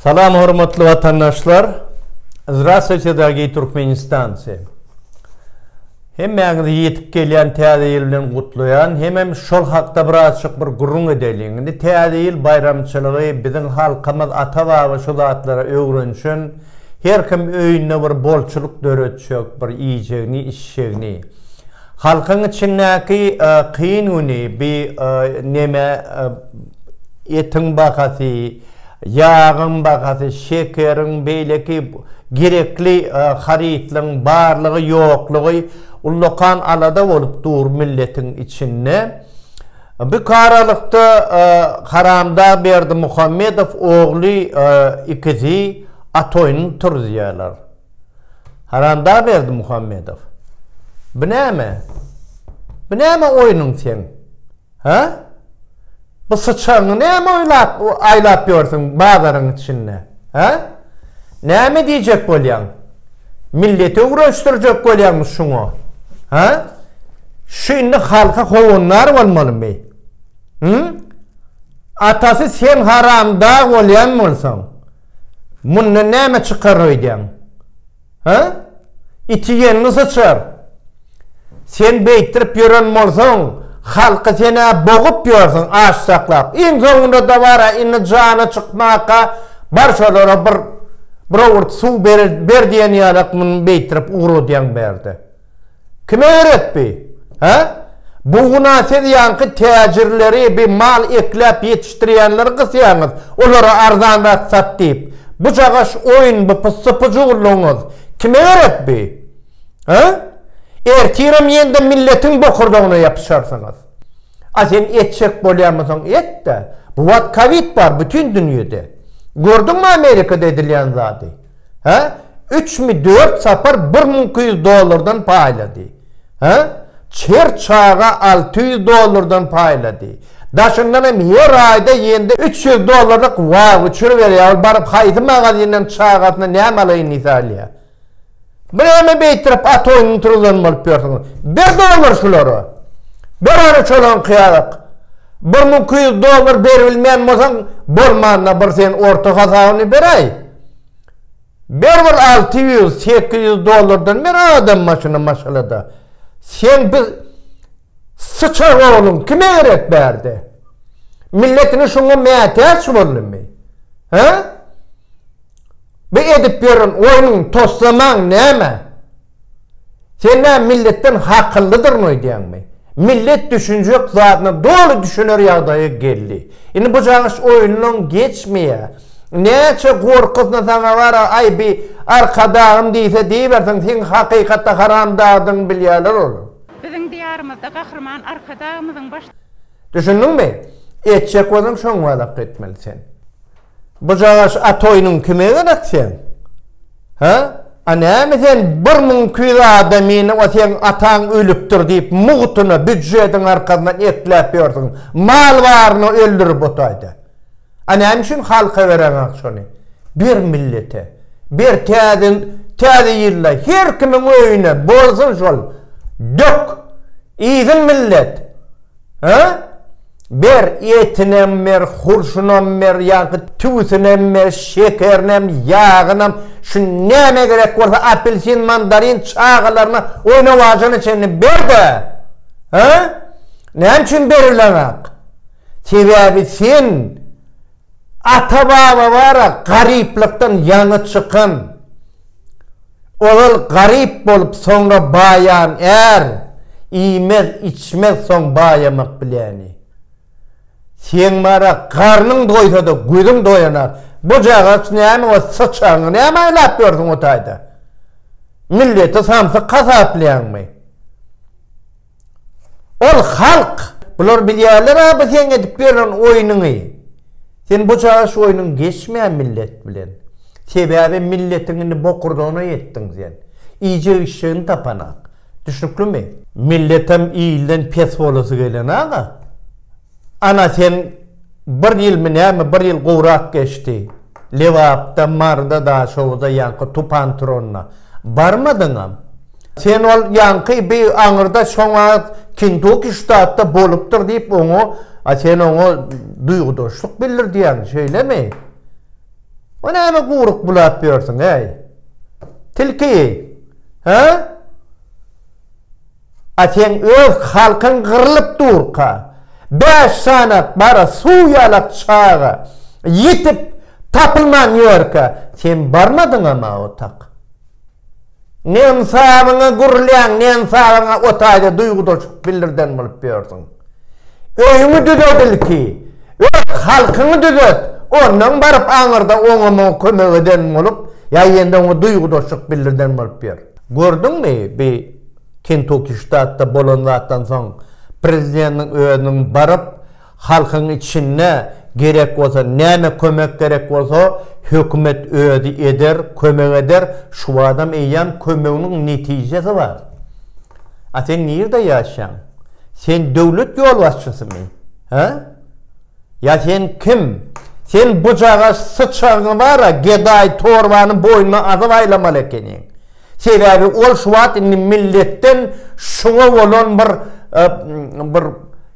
Salam hormatly vatandaşlar. Здравствуйте, dagi Turkmenistan'sı. Hemmeňizi yetip gelýän täze ýyl bilen gutlaýan, hemem şol hakda birazçyk bir gurrun edelim. Indi täze ýyl bayramçylygy biziň halkymyz ata-baba şu zatlara öwrenşin. Her kim öýüne bir bolçuluk döretjek, bir iýjegini, işşegini. Halkyň içindäki kyn güni, bir neme etin bakasy, yağın bakasy, şekerin beýleki gerekli haritliň barlygy ýoklugy ullukan alada bolup dur milletin içinde. Bu karalykda Haramda Berdi Muhammedow ogly ikizi atoyny turýarlar. Haramda Berdi Muhammedow. Bu näme? Bu näme oýnuň sen? Ha? Bu sıçaňy näme aýlap ýörsiň bazaryň içinde? Ha? Näme diýjek bolýan? Milleti uğraştırjak bolýan şuňa. Ha? Şeýle halka howunlar bolmalymy? Atasy sen haramda bolýan bolsaň, mundan näme çykaryýan? Ha? İtiýenni sıçar. Sen beýtirip ýören bolsaň, halka seni boğup ýörsiň, aç saklap. Iň soňunda da bara indi jana çykmaka barşalara bir owurt suw ber diýen ýalak muny beýtirip ugru diýen berdi. Kime öğretpi? Ha? Bu günahsız yankı tacirleri bir mal eklep yetiştirýänleri gysýaňyz, olara arzanrak sat diýip. Bu jagaş oyun, bu pıssıpıcı urluňyz. Kime öğretpi? Ha? Ertirem ýende milletin bokurdugyna ýapyşarsyňyz. A sen etçek bolýarmysyň et de. Bu wat Covid bar bütün dünýede. Gördüňmi Amerikada edilýän zady? Ha? 3 mi 4 sapar $1200 paýlady. Ha? Çer çağa $600 paýlady. Daşyndan hem her aýda ýende $300 wow uçurup berýär. Baryp haýdy magazynyň çağatyna näme alaýyn Italia. Bireme beýtirip atoyny turulýan bolup ýörsiň. $1 şulara. Bir ara çolan kıyarak. $1200 berilmeyen bolsaň bolmanda bir sen orta hasabyny beräý. Bir $600-800 bir adam maşyna maşalada. Sen bir sıçar oğlum kime öğret berdi? Milletini şuna mätäç bolmy? Ha? Bir edip ýören oyuň toslamaň näme? Sen milletten hakyllydyrmy diýenmi? Millet düşünjek zatyny dolu düşüner ýagdaýa geldi. Indi bu jagaş oyunyň geçmeýär. Näçe gorkyzna sana bara ay bir arkadağım diýse diýbersiň sen hakykatda haramdadyň bilýärler olur. Biziň diýarymyzda gahrman arkadağymyzyň baş. Düşündiňmi? Etjek bolan şoň walap etmeli sen. Bu jagaş atoynyň kime gereksen? Ha? Anäme sen 1200 adamyny o sen ataň ölüpdir diýip mugtuny büdjetiň arkadan etlep ýörsiň. Mal baryny öldürüp otaýdy. Anäme şun halka beren akşony. Bir millete, bir täze ýylla her kimiň öýüne bolsun şol dök. Iýdin millet. Ha? Bir etinem mer, hurşunam mer, ýa-da tüwsinem mer, şekernem, ýağynam, şu näme gerek bolsa apelsin, mandarin çağalaryna oýnap ajagyny çenni berde. Ha? Näme üçin berilemek? Sebäbi sen ata-baba bara gariplikden ýany çykan. Ol garip bolup soňra bayan iýmez, içmez soň bayamak bilýäni. Sen mara karnın doysa da gözün doyanar. Bu jagaç näme o sıçaňy näme aýlap ýörsiň otaýda? Milleti samsa kasaplanmy? Ol halk, bular bilýärler abi sen edip beren oýnuny. Sen bu jagaç oýnuň geçmeýän millet bilen. Sebäbi milletiňi bokurdugyna ýetdiň sen. Iýje işini tapanak. Düşnükmi? Milletem iýilden pes bolasy gelen aga. Ana sen bir ýyl näme bir ýyl gowrak geçti. Lewapda marda da şowda ýanky tupan turonna. Barmadyňam. Sen ol ýanky bir aňyrda şoňa Kentucky ştatda bolupdyr diýip oňa sen oňa duýgudaşlyk bildirdiň, şeýlemi? O näme guruk bulat diyorsun ey? Tilki. Ha? Aten öz halkın kırılıp durka. 5 sanat bara suyalak çağa. Yitip tapılman yorka. Sen barmadın ama o tak. Nen sağına gurlayan, nen sağına otayda duygudoşuk bilirden bulup diyorsun. Öyünü düdödül ki. Halkını düdöt. Ondan barıp ağırda oğumu kömögeden bulup ya yenden o duygudoşuk bilirden bulup diyor. Gördün mü bir Kentucky ştatta bolonlattan son prezidentin öğünün barıp halkın içine gerek olsa, näme kömek gerek olsa hükümet öğüdü eder, kömek eder. Şu adam eýän kömeğinin neticesi var. A sen nerede yaşayan? Sen devlet yol başçısı mı? Ha? Ya sen kim? Sen bucağa sıçağın var ya, Geday Torbanın boynuna adı vaylamalı ekeni. Sebebi ol şu vat milletten şuna olan bir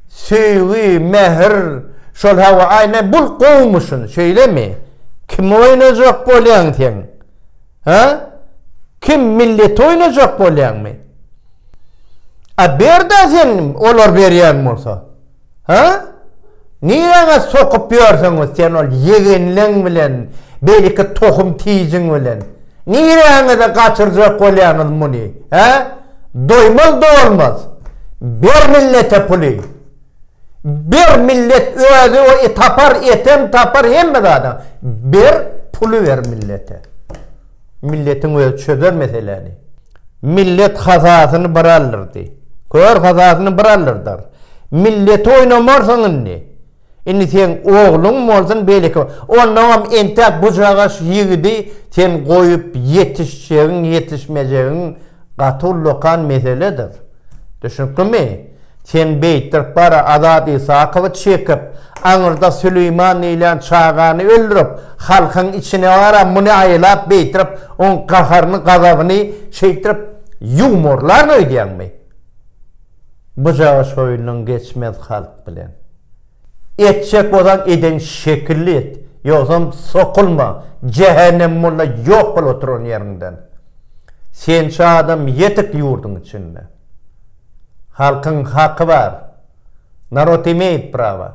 sevgi, mehir, şol hava aynen bul kovmuşsun, söyle mi? Kim oynayacak bolyan sen? Ha? Kim millet oynayacak bolyan mı? A berda sen olar beryan olsa? Ha? Niye sokup yiyorsun sen ol yegenlen bilen, belki tohum tiyicin bilen? Niye da kaçıracak bolyanız bunu? Ha? Doymaz da olmaz. Bir millete puli. Bir millet öğüdü o tapar etem tapar hemme da adam. Bir pulu ver millete. Milletin öğüdü çözer meseleni. Millet hazasını baralırdı. Kör hazasını baralırlar. Millet oynamazsın ne? Şimdi sen oğlun mu olsun belki. Ondan entek bucağa yigidi sen koyup yetişeceğin yetişmeyeceğin katıl lokan meseledir. Düşündün mü? Sen beytirip bara Azadi Sakıvı çekip anırda Süleyman ile çağanı öldürüp halkın içine vara bunu ayılap beytirip on kaharını gazabını şeytirip yumurlar mı ödeyen mi? Bucağı soyunun geçmez halk bilen. Etçek olan eden şekilli et. Yoksa sokulma. Cehennem mulla yok bul oturun yerinden. Sen şu adam yetik yurdun içinde. Halkın hakkı var. Narod imeyip prava.